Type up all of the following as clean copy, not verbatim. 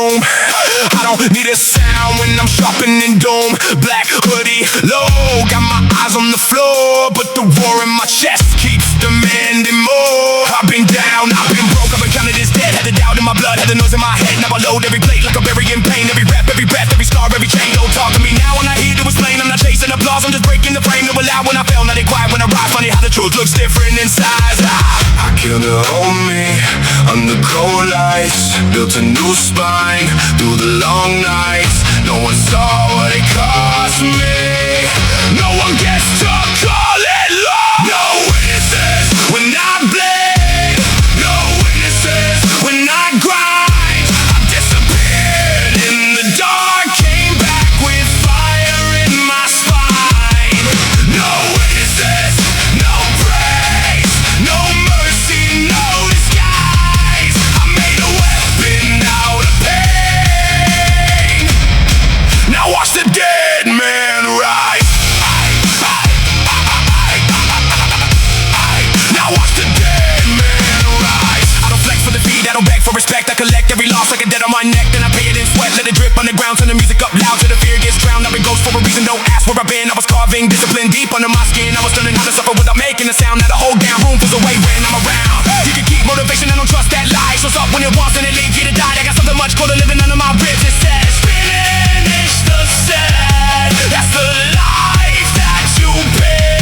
room. I don't need a sound when I'm sharpening doom. Black hoodie, low, got my eyes on the floor, but the war in my chest keeps demanding more. I've been down, I've been broke, I've been counted as dead. Had the doubt in my blood, had the noise in my head. Now I load every plate like I'm burying pain. Every rap, every breath, every scar, every chain. Don't talk to me now when I hear to explain. I'm not chasing applause, I'm just breaking the frame. No allow when I fail, now they quiet when I rise. Funny how the truth looks different in size. I killed a homie under cold lights, built a new spine through the long nights. No one saw what it cost me. No one gets to call it love. No witnesses when I bleed. No witnesses when I grind. I disappeared in the dark, came back with fire in my spine. No witnesses, no praise, no mercy, no disguise. I made a weapon out of pain. Now watch the dead man rise. Now watch the dead man rise. I don't flex for the feed, I don't beg for respect. I collect every loss like a debt on my neck. Then I pay it in sweat, let it drip on the ground. Turn the music up loud till the fear gets drowned. I've been ghost for a reason, don't ask where I've been. I was carving discipline deep under my skin. I was learning how to suffer without making a sound. Now the whole damn room feels away when I'm around. You can keep motivation, I don't trust that lie. Shows up when it wants and it leaves you to die. I got something much colder living under my ribs. It says finish the set. That's the life that you pick.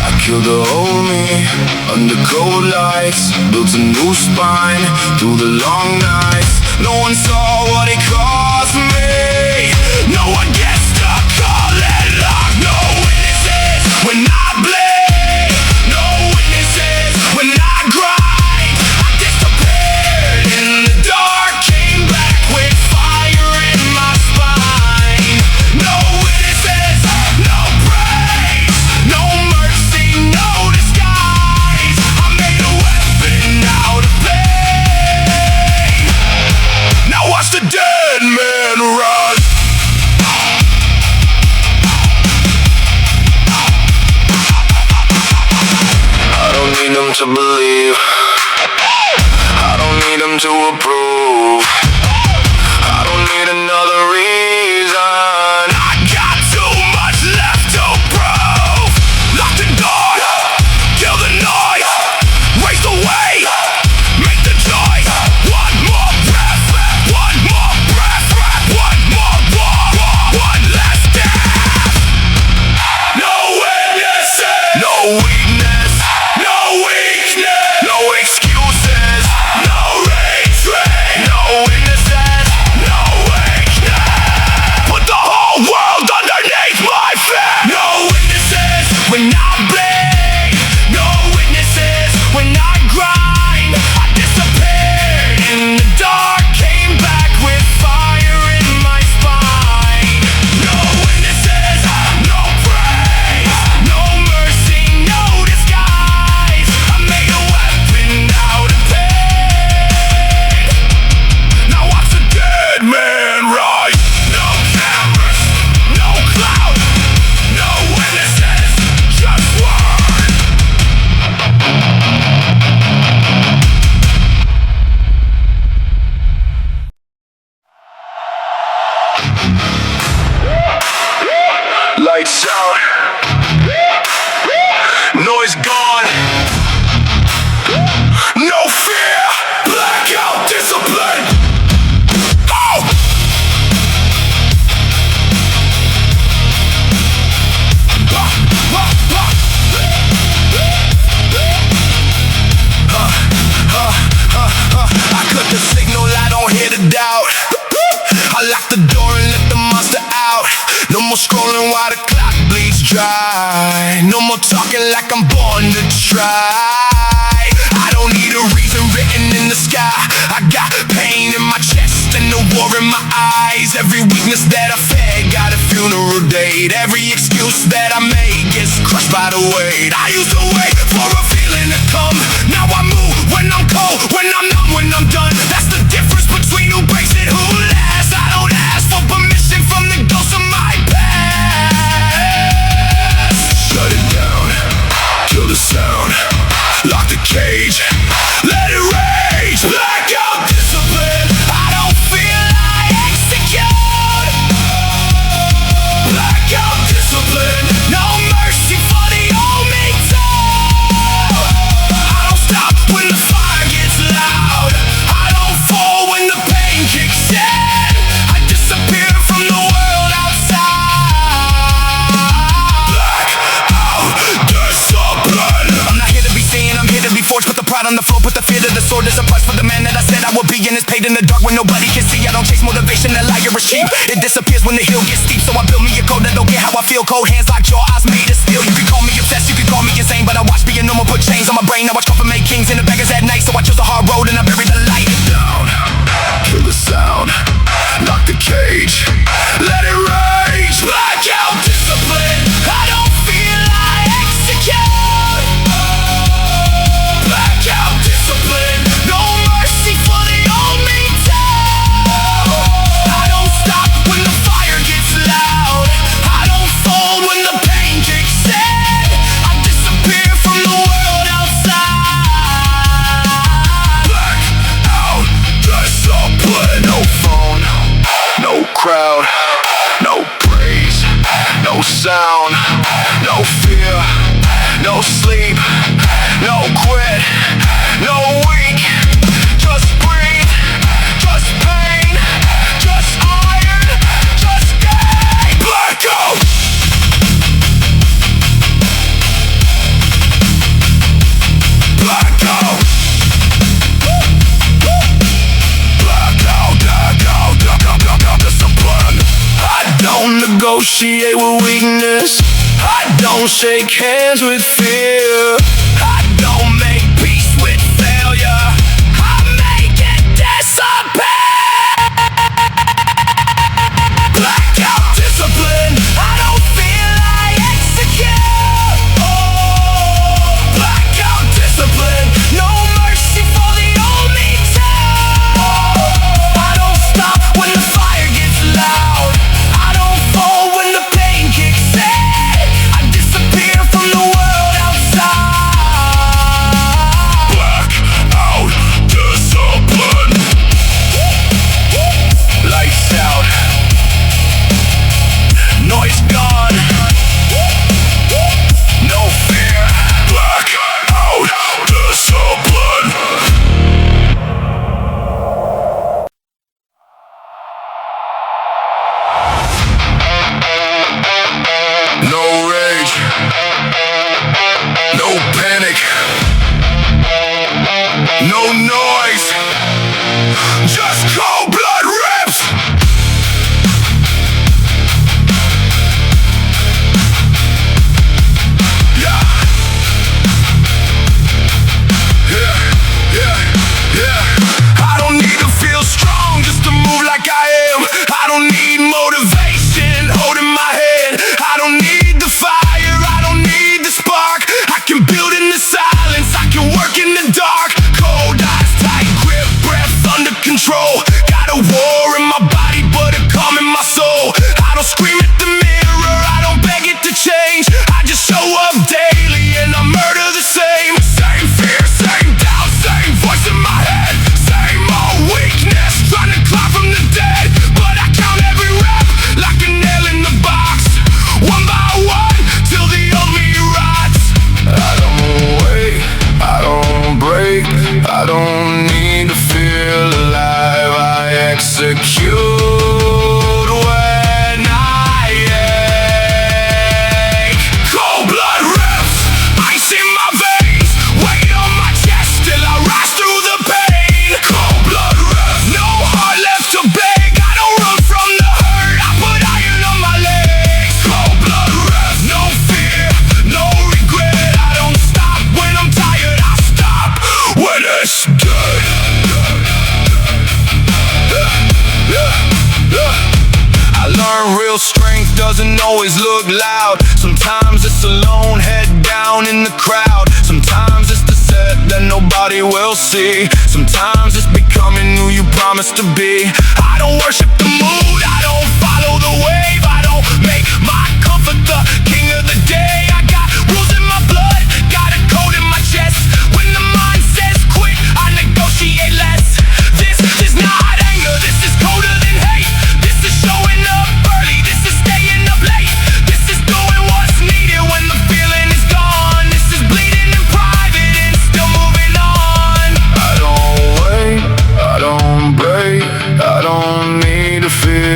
I killed a homie under cold lights, built a new spine through the long nights. No one saw what it cost me. No one gets to call it luck. No witnesses when I bleed. No witnesses when I grind. I disappeared in the dark, came back with fire in my spine. No witnesses, no praise, no mercy, no disguise. I made a weapon out of pain. Now watch the dead man rise. I don't need them to believe, I don't need them to approve. I don't need another reason. I got too much left to prove. Lock the door, kill the noise, raise the way, make the choice. One more breath, one more breath, one more war, one last death. No witnesses, no weakness, no weakness, no excuses, no retreat, no witnesses, no weakness. Put the whole world underneath my feet. No witnesses when I bleed. No witnesses when I grind. I disappeared in the dark, came back with fire in my spine. No witnesses, no praise, no mercy, no disguise. I made a weapon out of pain. Now watch the dead man rise. No cameras, no cloud, no witnesses, just word. Lights out, noise gone, no fear, blackout discipline. Oh! I cut the signal, I don't hear the doubt. I lock the door and let the monster out. No more scrolling while the clock bleeds dry. No more talking like I'm born to try. I don't need a reason written in the sky. I got pain in my chest and the war in my eyes. Every weakness that I fed got a funeral date. Every excuse that I made gets crushed by the weight. I used to wait for a feeling to come. Now I move when I'm cold, when I'm numb, when I'm done. That's the difference between who breaks and who lasts. I don't ask for permission from the ghosts of my past. Shut it down, kill the sound, lock the cage, let it rage. Blackout discipline, I don't and it's paved in the dark when nobody can see. I don't chase motivation, the liar is cheap. It disappears when the hill gets steep. So I build me a code that don't get how I feel. Cold hands like your eyes made of steel. You can call me obsessed, you can call me insane, but I watch being normal put chains on my brain. I watch Coffin make kings in the beggars at night. So I chose the hard road and I buried the light. Down, kill the sound, lock the cage, let it rage. Blackout discipline, I don't feel I execute. Blackout discipline, no mercy for the old me too. I don't stop when the fire gets loud. I don't fold when the pain kicks in. I disappear from the world outside. Blackout discipline, no phone, no crowd, no praise, no sound, no fear, no sleep, no quit, no weak. Just breathe, just pain, just iron, just gain. Blackout. Blackout. Blackout discipline. I don't negotiate with weakness. I don't shake hands with fear. I don't make peace with failure. I make it disappear. Blackout discipline. I don't feel I execute. Oh, blackout discipline. No mercy for the old me too. I don't stop when the fire gets loud. I don't fall when the pain kicks in. I disappear from the world outside. Blackout discipline. Lights out, noise gone, no fear. Blackout discipline. No rage, no panic, no noise, just cold blood rips. Yeah, yeah, yeah, yeah. I don't need to feel strong just to move like I am. I don't need motivation holding my hand. I don't need the fire, I don't need the spark. I can build in the silence, I can work in the dark. Cold eyes, tight grip, breath under control. Got a war in my body, but a calm in my soul. I don't scream at the mirror, I don't beg it to change. I just show up daily and I murder the same. Same fear, same doubt, same voice in my head. Same old weakness, trying to climb from the dead. But I count every rep like a nail in the box. One by one, till the old me rots. I don't wait, I don't break. I don't need to feel alive. I execute when I ache. Cold blood rips, ice in my veins. Weight on my chest till I rise through the pain. Cold blood rips, no heart left to beg. I don't run from the hurt, I put iron on my legs. Cold blood rips, no fear, no regret. I don't stop when I'm tired, I stop when it's good. I learned real strength doesn't always look loud. Sometimes it's alone, head down in the crowd. Sometimes it's the set that nobody will see. Sometimes it's becoming who you promised to be. I don't worship the mood, I don't follow the wave. I don't make my comfort the king of the day. I got rules in my blood, got a code in my chest. When the mind says quit, I negotiate less. This is not anger, this is colder than hate. This is showing up early, this is staying up late. This is doing what's needed when the feeling is gone. This is bleeding in private and still moving on. I don't wait, I don't break. I don't need to feel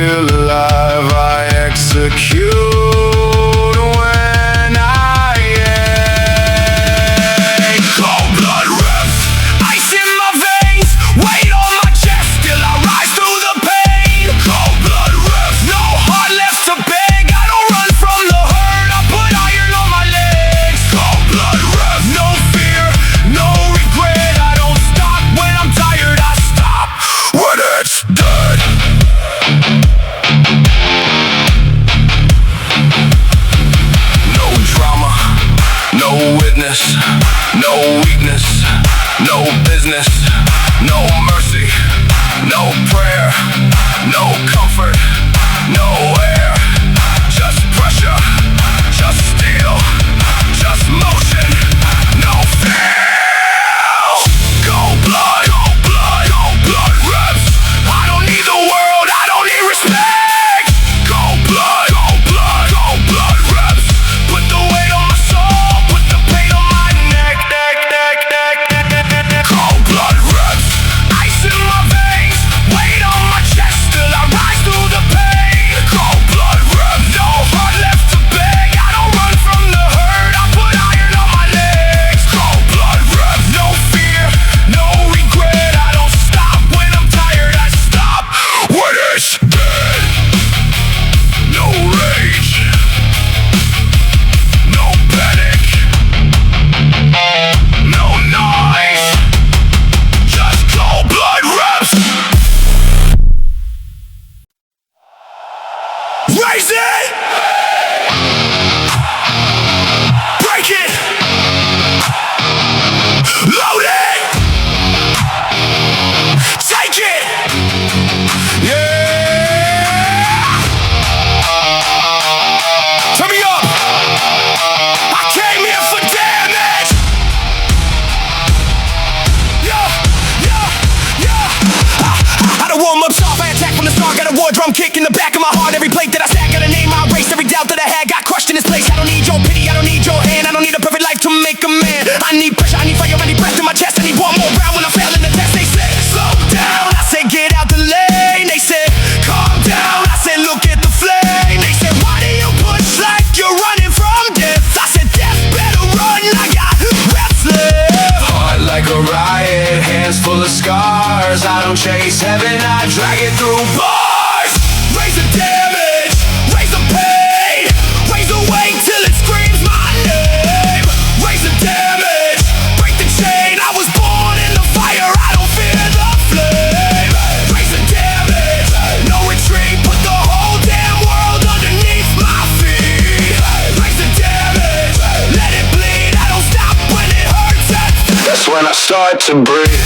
No comfort, no air, just pressure, just steel, just motion, no fear. Cold blood, cold blood, cold blood reps. I don't need the world, I don't need respect. Cold blood, cold blood, cold blood reps. Put the weight on my soul, put the pain on my neck, neck, neck, neck, neck, neck, neck, neck. Cold blood reps. Ice in my veins, weight on my chest till I rise through the pain. Cold blood reps. No heart left to beg, I don't run from the hurt, I put iron on my legs. Cold blood reps. No fear, no regret, I don't stop when I'm tired, I stop when it's dead. No rage, no panic, no noise, just cold blood reps. Raise it, break it, load it, take it, yeah. Turn me up, I came here for damage. Yeah, yeah, yeah. I don't warm up soft, I attack from the start. Got a war drum kick in the back of my heart. Every plate that I stack, got a name I erased. Every doubt that I had got crushed in this place. I don't need your pity, I don't need your hand. I don't need a perfect life to make a man. I need pressure, I need fire, I need breath in my chest. I need one more round when I'm failing the test. They said, slow down, I said, get out the lane. They said, calm down, I said, look at the flame. They said, why do you push like you're running from death? I said, death better run, I got reps left. Heart like a riot, hands full of scars. I don't chase heaven, I drag it through bars. Raise the damage, raise the pain, raise the weight till it screams my name. Raise the damage, break the chain. I was born in the fire, I don't fear the flame. Raise the damage, no retreat, put the whole damn world underneath my feet. Raise the damage, let it bleed, I don't stop when it hurts. That's when I start to breathe.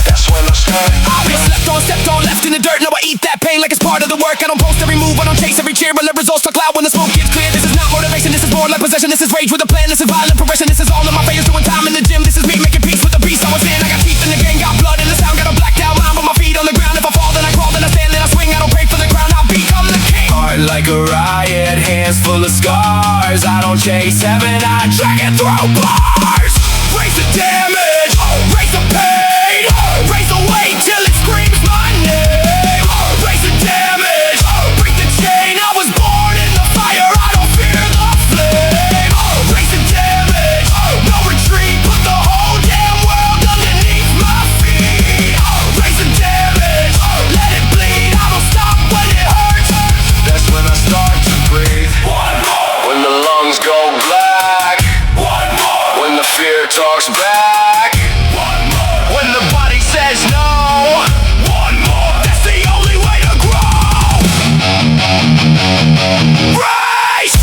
That's when I start. I was slept on, stepped on, left in the dirt. Now I eat that pain like it's part of the work. I don't post every move, I don't chase every cheer, but let results talk loud when the smoke gets clear. This is not motivation, this is more like possession. This is rage with a plan, this is violent progression. This is all of my failures doing time in the gym. This is me making peace with the beast I was in. I got teeth in the game, got blood in the sound, got a blacked out mind, but my feet on the ground. If I fall, then I crawl, then I stand, then I swing. I don't pray for the crown, I'll become the king. Heart like a riot, hands full of scars. I don't chase heaven, I drag it through bars. Raise the damage, raise the pain, raise the weight till it screams my name. Raise the damage, break the chain. I was born in the fire, I don't fear the flame. Raise the damage, no retreat, put the whole damn world underneath my feet. Raise the damage, let it bleed, I don't stop when it hurts. That's when I start to breathe. One more. When the lungs go black. One more. When the fear talks back. One more. When the body says no. One more. That's the only way to grow. Rise.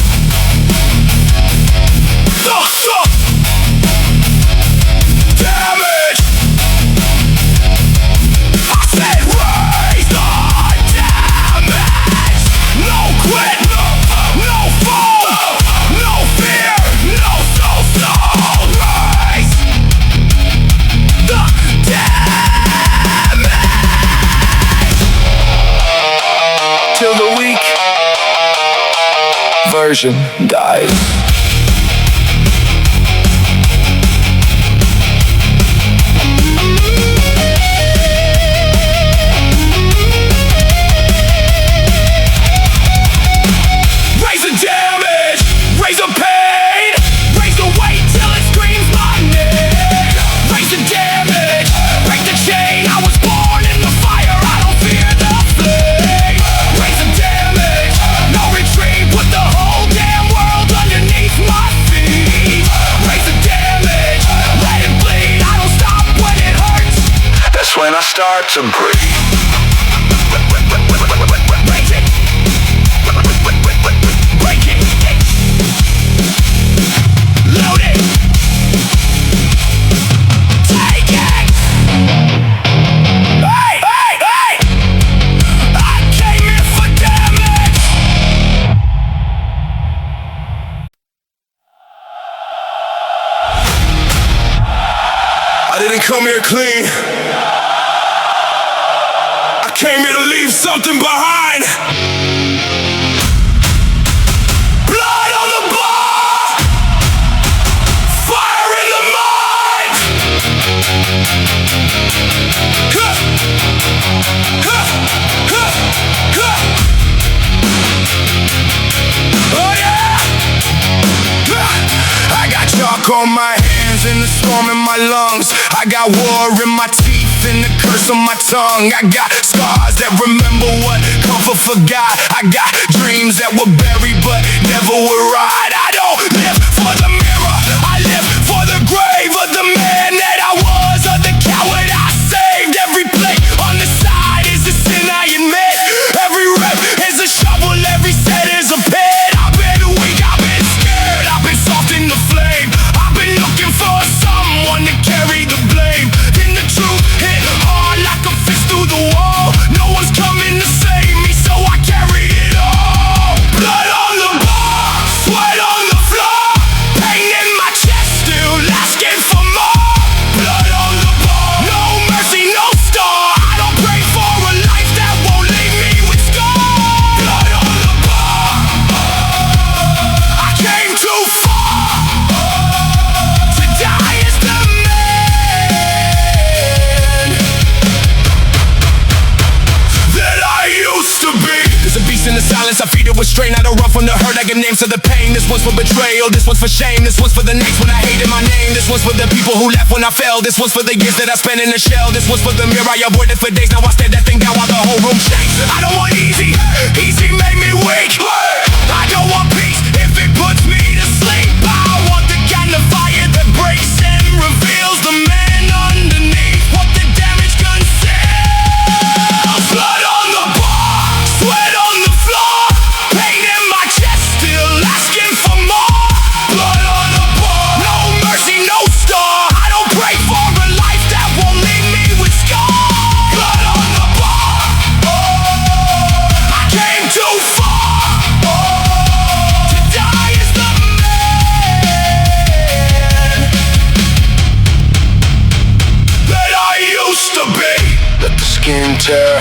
The damage. I said raise the damage. No quit, no fall, no fear, no soul. Raise the damage till the weak version dies. Raise the damage, raise the pain, raise the weight till it screams my name. Raise the damage, break the chain. I was born in the fire, I don't fear the flame. Raise the damage, no retreat, put the whole damn world underneath my feet. Raise the damage, let it bleed, I don't stop when it hurts. That's when I start to breathe. Raise it, break it, load it, take it. clean. I came here to leave something behind. Blood on the bar, fire in the mind. Oh yeah! I got chalk on my hands and the storm in my lungs. I got war in my teeth and the curse on my tongue. I got scars that remember what comfort forgot. I got dreams that were buried but never were right. I don't live for the mirror, I live for the grave of the man that I was, of the coward I saved. Every plate on the side is a sin I admit. Every rep is a shovel, every set is a pit. I've been weak, I've been scared, I've been soft in the flame. I've been looking for someone to carry the blame. Then the truth hit hard like a fist through the wall. No one's coming to save me, so I carry it all. Blood on the bar, sweat on the floor, pain in my chest, still asking for more. Blood on the bar, no mercy, no star. I don't pray for a life that won't leave me with scars. Blood on the bar, I came too far to die as the man that I used to be. There's a beast in the silence, I feed it with strain. I don't run from the hurt, I give names to the pain. This one's for betrayal, this one's for shame. This one's for the nights when I hated my name. This one's for the people who left when I fell. This one's for the years that I spent in the shell. This one's for the mirror I avoided for days. Now I stare that thing down while the whole room shakes. I don't want easy, easy made me weak. I don't want peace if it puts me to sleep. I want the kind of fire that breaks and reveals the man underneath what the damage conceals. Blood on the bar, sweat on the floor, pain in my chest, still asking for more. Blood on the bar, no mercy, no star. I don't pray for a life that won't leave me with scars. Blood on the bar, I came too far to die as the man that I used to be. Let the skin tear,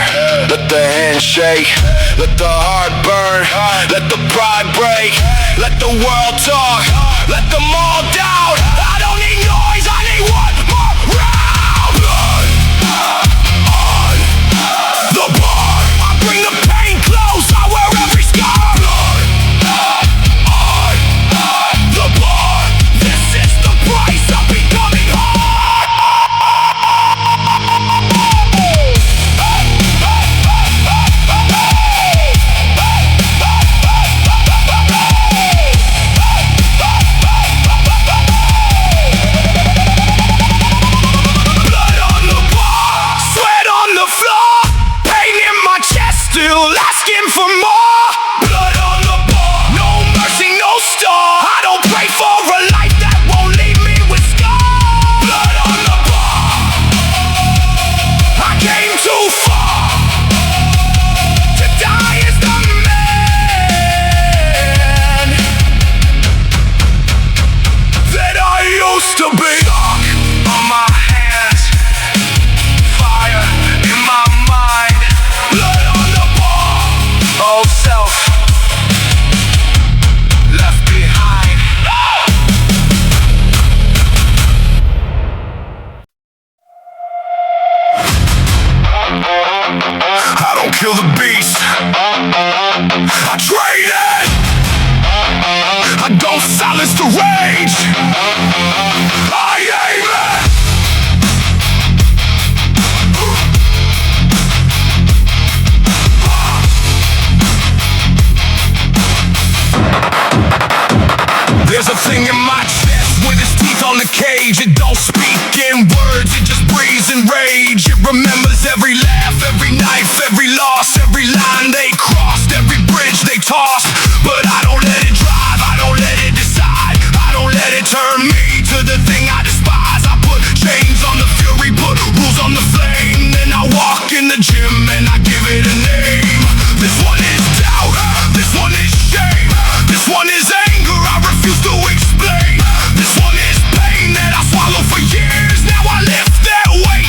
let the hand shake, let the heart burn, let the pride break, let the world talk, let them all down. I don't need noise, I need one more round. Blood on the bar, I bring the pain close, I wear every scar. Blood on the bar, this is the price of becoming hard. Blood on the bar, sweat on the floor, pain in my chest, still asking for more. Blood on the bar, no mercy, no star. I don't pray for a life that won't leave me with scars. Blood on the bar, I came too far to die as the man that I used to be. Dark on my hands, fire in my mind. Blood on the bar, old self left behind. I don't kill the beast, I train it. I don't silence the rage, I aim it. There's a thing in my chest with its teeth on the cage. It don't speak in words, it just breathes in rage. It remembers every laugh, every knife, every loss, every line they crossed, every bridge they tossed. But I don't let it drive, I don't let it decide, I don't let it turn me to the thing I despise. I put chains on the fury, put rules on the flame. Then I walk in the gym and I give it a name. This one is doubt, this one is shame, this one is anger I refuse to explain. This one is pain that I swallow for years. Now I lift that weight.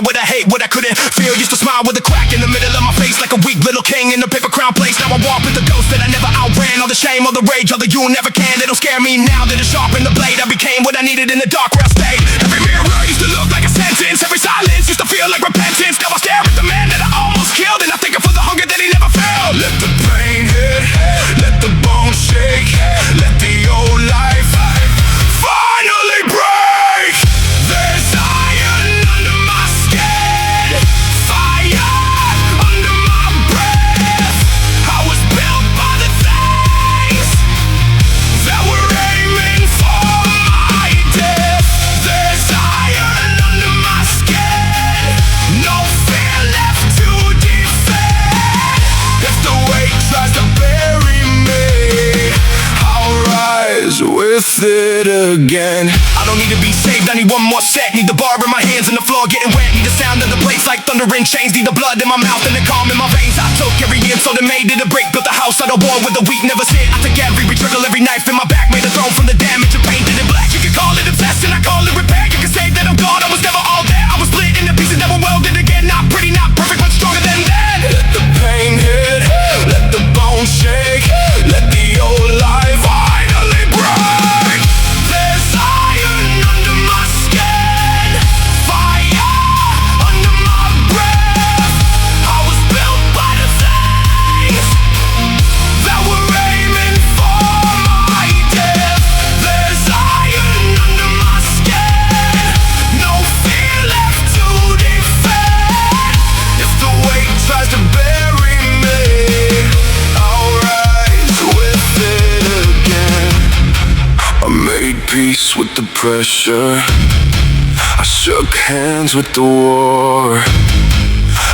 smile with I hate what I couldn't feel. Used to smile with a crack in the middle of my face, like a weak little king in a paper crown place. Now I walk with the ghost that I never outran. All the shame, all the rage, all the you never can. They don't scare me now that it's sharp in the blade. I became what I needed in the dark where I stayed. Every mirror used to look like a sentence. Every silence used to feel like repentance. Now I stare at the man that I almost killed, and I think for the hunger that he never felt. Let the pain hit, let the bones shake, let the old life finally break. There's iron under my skin, fire under my breath. I was built by the things that were aiming for my death. There's iron under my skin, no fear left to defend. If the weight tries to bury me, I'll rise with it again. I don't need to be saved, I need one more set. Need the bar in my hands and the floor getting wet. Need the sound of the blades like thunder and chains. Need the blood in my mouth and the calm in my veins. I took every insult and made it a break. Built a house out of war with the weak never sit. I took every trickle, every knife in my back. Made a throne from the damage and painted it black. You can call it obsessed and I call it repair. You can say that I'm gone, I was never all there. I was split into pieces, never welded again. Not pretty, not perfect, but stronger than that. Let the pain hit, let the bones shake, let the old life finally break. There's iron under my skin, fire under my breath. I was built by the things that were aiming for my death. There's iron under my skin, no fear left to defend. If the weight tries to bury me, I'll rise with it again. I made peace with the pressure, I shook hands with the war.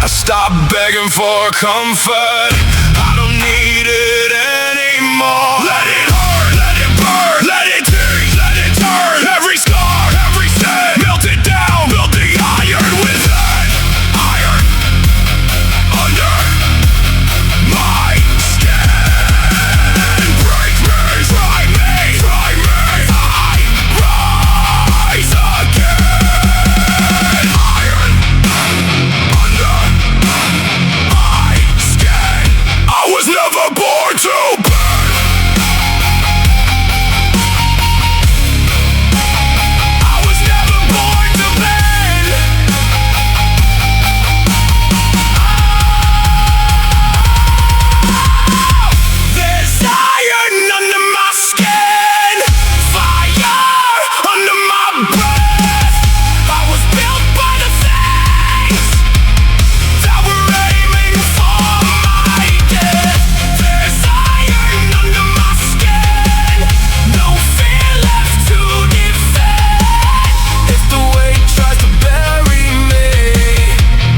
I stopped begging for comfort, I don't need it anymore. Let it hurt, let it burn, let it teach, let it turn. Every scar, every sin, melt it down, build the iron within. Iron under my skin. Break me, try me, try me, I rise again. Iron under my skin. I was never born to burn. I was never born to bend. There's iron under my skin, fire under my breath. I was built by the things that were aiming for my death. There's iron under my skin, no fear left to defend. If the weight tries to bury me,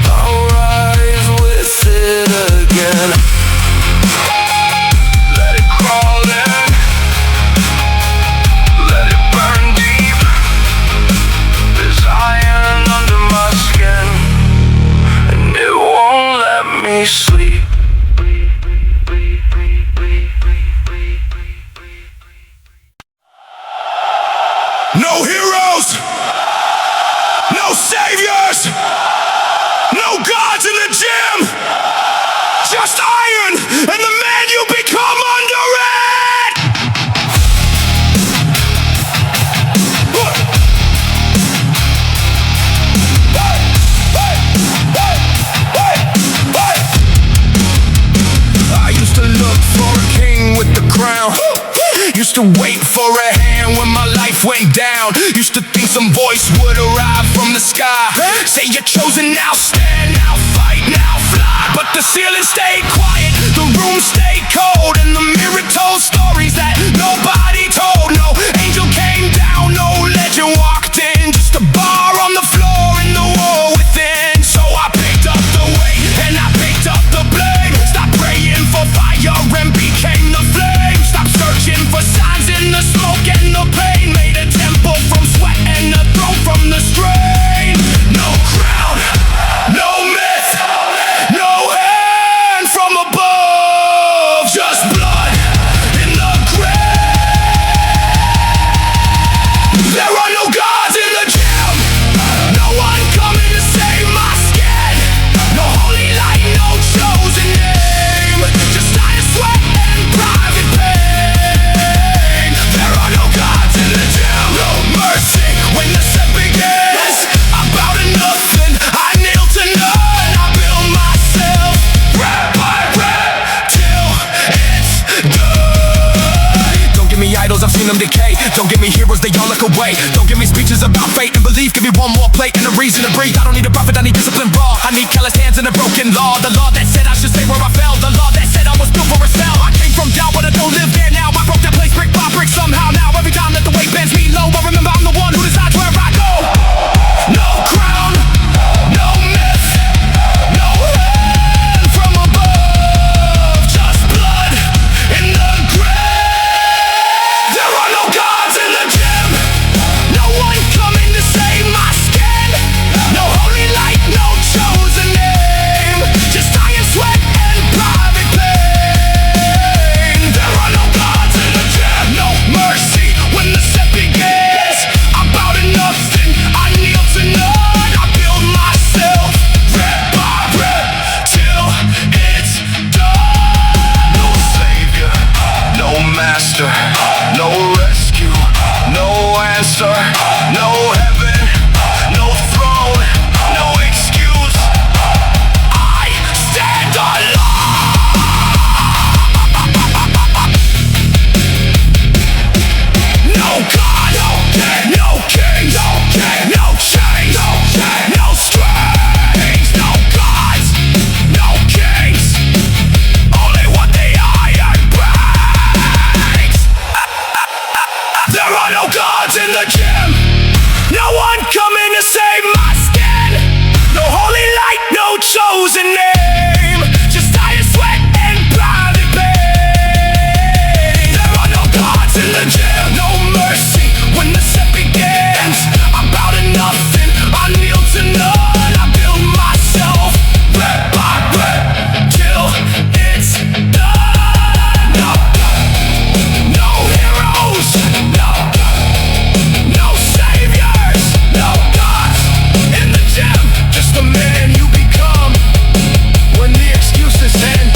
I'll rise with it again. Let it crawl in, let it burn deep. There's iron under my skin, and it won't let me sleep. No heroes, no saviors, no gods in the gym. Just iron and the man you become under it. I used to look for a king with the crown. Used to wait for a hand when my life went down. Used to think some voice would arrive from the sky, say you're chosen, now stand, now fight, now fly. But the ceiling stayed quiet, the room stayed cold, and the mirror told stories that nobody told. No angel came down, no legend walked in, just a bar on the floor and the war within. So I picked up the weight and I picked up the blame. Stopped praying for fire and became the flame. Stopped searching for signs in the smoke and the pain. Made a temple from sweat and a throne from the strain. No crown, no myth, no hand from above. Just blood in the grave. heroes, I've seen them decay. Don't give me heroes, they all look away. Don't give me speeches about fate and belief. Give me one more plate and a reason to breathe. I don't need a prophet, I need discipline raw. I need calloused hands and a broken law. The law that said I should stay where I fell. The law that said I was built for a spell. I came from doubt, but I don't live there now. I broke that place brick by brick somehow. Now every time that the weight bends me low, I remember I'm the one who decides where I go. No crown, no myth, no hand from above, just blood in the grave. There are no gods in the gym, no one coming to save my skin. No holy light, no chosen name, just iron sweat and private pain. There are no gods in the gym, no mercy when the set begins. I'm bow to nothing, I kneel to none. I build myself rep by rep till it's done. No savior, no master, no rescue, no answer, no heaven, no throne, no excuse. I stand alone. No God, no king, no chains, no strings, no gods, no kings, only what they eye and brings. There are no gods in the gym, no one coming to save my skin. No holy light, no chosen name, just iron sweat and private pain. There are no gods in the gym, no mercy when the set begins. I'm bow to nothing, I kneel to none. I build myself rep by rep till it's done. No, no heroes, no saviors, no gods in the gym. Just the man you become when the excuses end.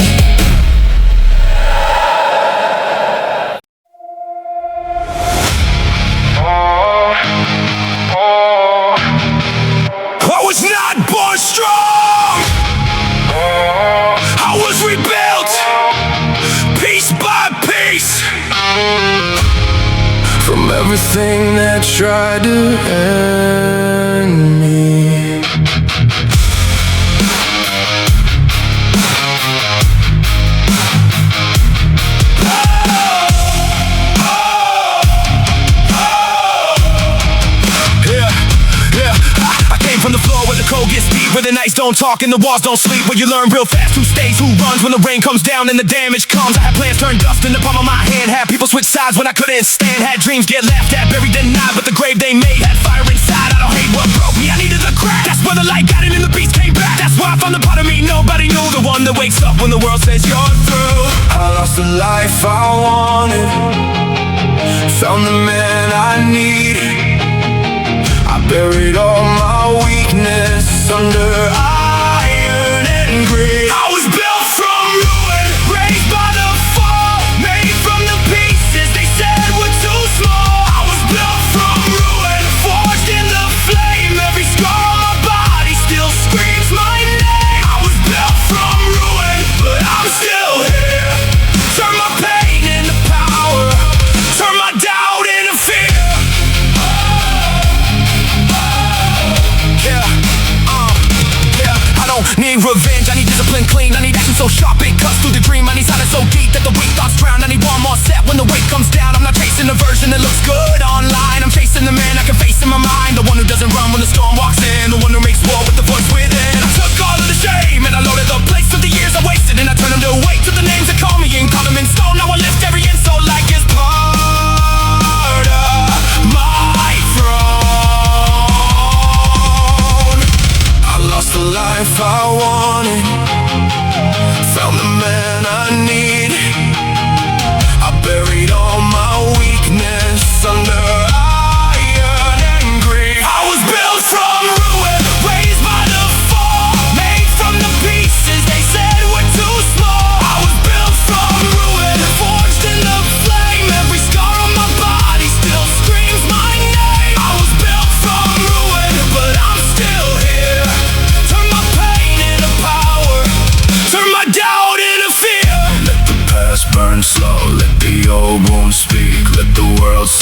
I was not born strong, I was rebuilt piece by piece from everything that tried to end me. I came from the floor where the cold gets deep, where the nights don't talk and the walls don't sleep, where you learn real fast who stays, who runs when the rain comes down and the damage comes. I had plans turn dust in the palm of my hand, had people switch sides when I couldn't stand, had dreams get laughed at, buried denied, but the grave they made had fire inside. I don't hate what broke me, I needed the crack. That's where the light got in and the beast came back. That's why I found the part of me nobody knew, the one that wakes up when the world says you're through. I lost the life I wanted, found the man I needed. I buried all my weakness under iron and greed. I was built from ruin, raised by the fall, made from the pieces they said were too small. I was built from ruin, forged in the flame. Every scar on my body still screams my name. I was built from ruin, but I'm still here. Turn my pain into power, turn my doubt into fear. I don't need revenge, I need discipline clean. I need action so sharp it cuts through the dream. I need silence so deep that the weak thoughts drown. I need one more set when the weight comes down. I'm not chasing a version that looks good online, I'm chasing the man I can face in my mind. The one who doesn't run when the storm walks in, the one who makes war with the voice within. I took all of the shame and I loaded the place of the years I wasted, and I turned them to weight to the names that call me and call them in stone. Now I lift every insult like it's part of my throne. I lost the life I wanted, found the man I need. I buried all my weakness under iron and greed. I was built from ruin,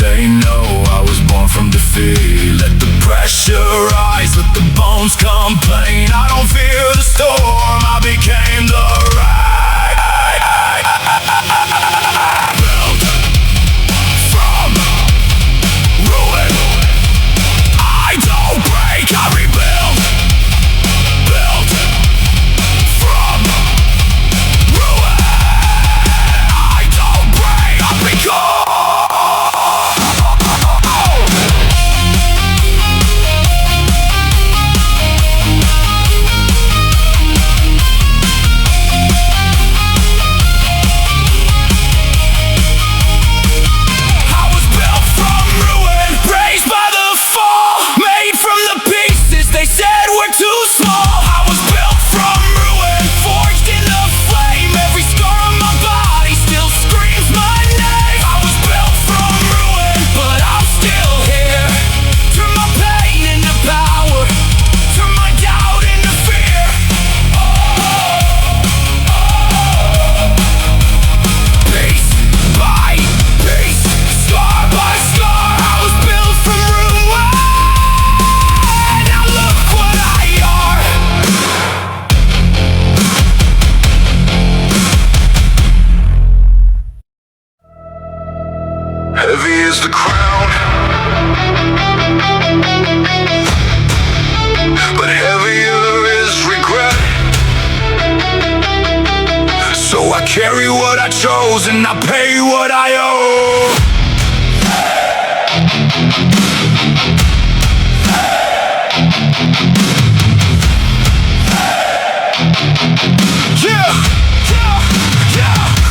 say no, I was born from defeat. Let the pressure rise, let the bones complain. I don't fear the storm, I became the rag. Built from ruin, I don't break, I rebuild. Built from ruin, I don't break, I become. Heavy is the crown, but heavier is regret. So I carry what I chose and I pay what I owe.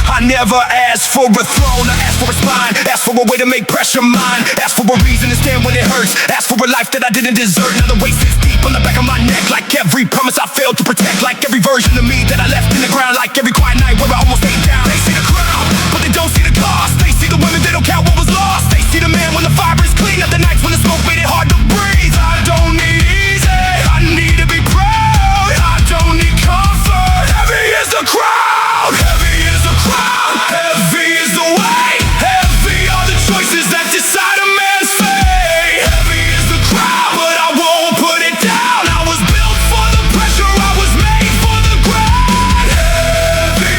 I never asked for a throne, I asked for a spine. Asked for a way to make pressure mine. Asked for a reason to stand when it hurts. Asked for a life that I didn't deserve. Now the weight sits deep on the back of my neck. Like every promise I failed to protect. Like every version of me that I left in the ground. Like every quiet night where I almost stayed down. They see the crown, but they don't see the cost. They see the women, they don't count what was lost. They see the man when the fire is clean. At the nights when the smoke made it hard to breathe. I don't need easy, I need to be proud. I don't need comfort. Heavy is the crowd. Heavy is the crowd. Heavy is the weight. Heavy are the choices that decide a man's fate. Heavy is the crowd, but I won't put it down. I was built for the pressure, I was made for the grind. Heavy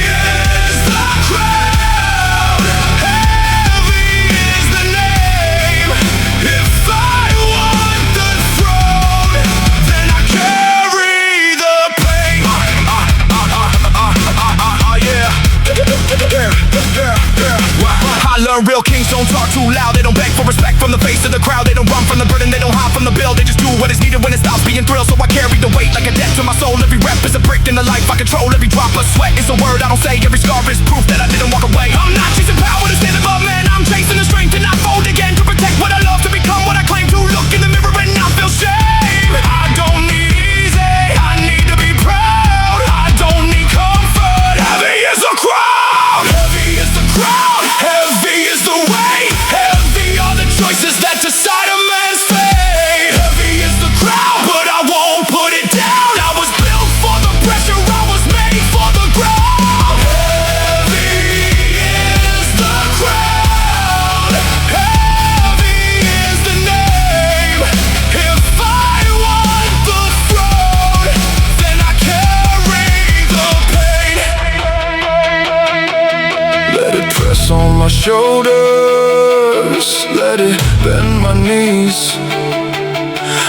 is the crowd. Heavy is the name. If I want the throne, then I carry the pain. I learned real kings don't talk too loud. They don't beg for respect from the face of the crowd. They don't run from the burden, they don't hide from the bill. They just do what is needed when it stops being thrilled. So I carry the weight like a debt to my soul. Every rep is a brick in the life I control. Every drop of sweat is a word I don't say. Every scar is proof that I didn't walk away. I'm not chasing power to stand above man. I'm chasing the strength to not fold again. To protect what I love, to become what I claim. To look in the mirror and not feel shame. I don't need easy, I need to be proud. I don't need comfort. Heavy is the crowd. Heavy is the crowd. Heavy is the weight. Heavy are the choices that decide a man's fate. Heavy is the crowd, but I won't put it down. I was built for the pressure, I was made for the ground. Heavy is the crowd. Heavy is the name. If I want the throne, then I carry the pain. Let it press on my shoulders, let it bend my knees.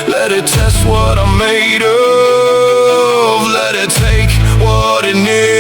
Let it test what I'm made of, let it take what it needs.